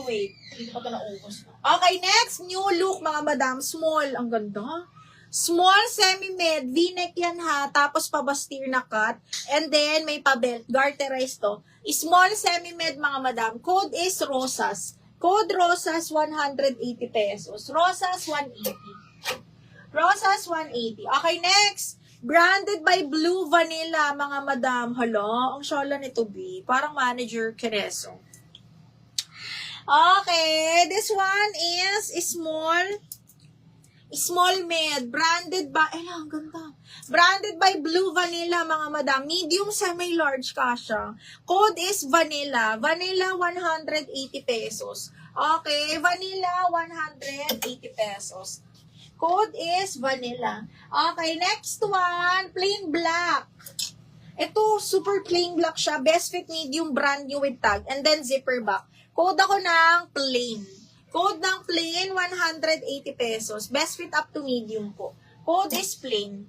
wait. Hindi pa ito naubos. Okay, next. New look, mga madam. Small. Ang ganda. Small semi-med. V-neck yan ha. Tapos pabastir na cut. And then, may pa-belt. Garterized to. Small semi-med, mga madam. Code is Rosas. Code Rosas, 180 pesos. Rosas, 180. Rosas, 180. Okay, next. Branded by Blue Vanilla, mga madam. Hala, ang shala nito, B. Parang manager Kereso. Okay, this one is small med. Branded by, ang ganda. Branded by Blue Vanilla, mga madam. Medium, semi-large kasha. Code is Vanilla. Vanilla, 180 pesos. Okay, Vanilla, 180 pesos. Code is Vanilla. Okay, next one, plain black. Ito, super plain black siya. Best fit medium, brand new with tag. And then zipper back. Code ako ng plain. Code ng plain, 180 pesos. Best fit up to medium po. Code is plain.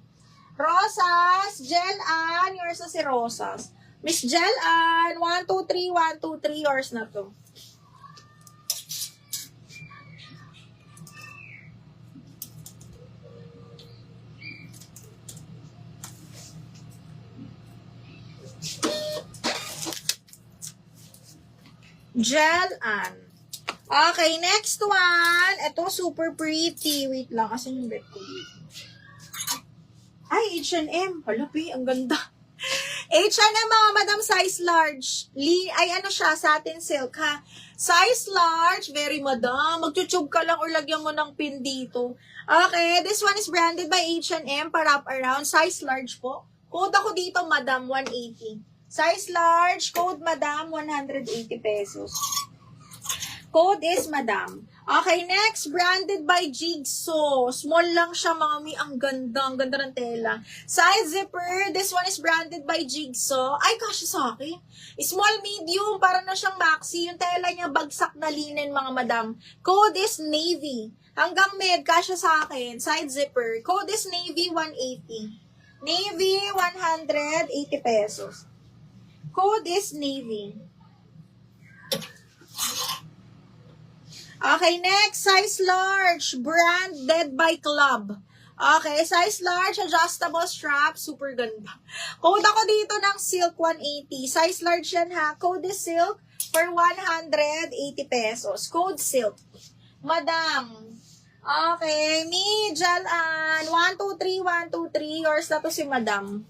Rosas, Gel Ann, yours na si Rosas. Miss Gel Ann, 1, 2, 3, 1, 2, 3, yours na to. Gel Ann. Okay, next one. Ito, super pretty. Wait lang, kasi yung bet ko dito. Ay, H&M. Halapi, ang ganda. H&M, mga madam, size large. Ano siya, satin silk, ha? Size large, very madam. Magchuchug ka lang or lagyan mo ng pin dito. Okay, this one is branded by H&M, pa-wrap around. Size large po. Code ako dito, madam, 180. Size large, code madam, 180 pesos. Code is madam. Okay, next, branded by Jigsaw. Small lang siya, mami. Ang ganda ng tela. Side zipper, this one is branded by Jigsaw. Ay, kasya sa akin. Small, medium, para na siyang maxi. Yung tela niya, bagsak na linen, mga madam. Code is navy. Hanggang med, kasya sa akin. Side zipper. Code is navy, 180. Navy, 180 pesos. Code is navy. Okay, next, size large, branded by Club. Okay, size large, adjustable strap, super ganda. Code ako dito ng silk 180. Size large yan ha. Code is silk for 180 pesos. Code silk. Madam. Okay, me, Jalan. 1, 2, 3, 1, 2, 3. Yours na to si madam.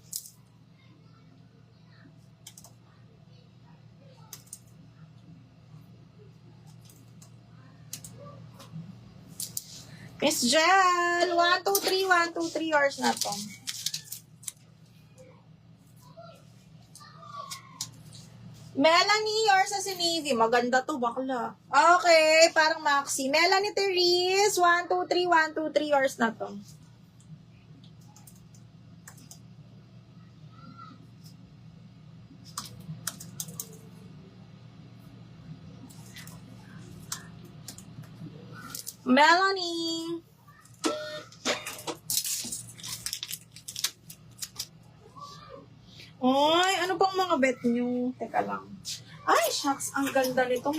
Miss Jel, 1, 2, 3, 1, 2, 3 yours na to. Melanie, yours na si Navy. Maganda to, bakla. Okay, parang maxi. Melanie Therese, 1, 2, 3, 1, 2, 3 yours na to. Melanie. Oy, ano bang mga bet nyo? Teka lang. Ay, shucks, ang ganda nito.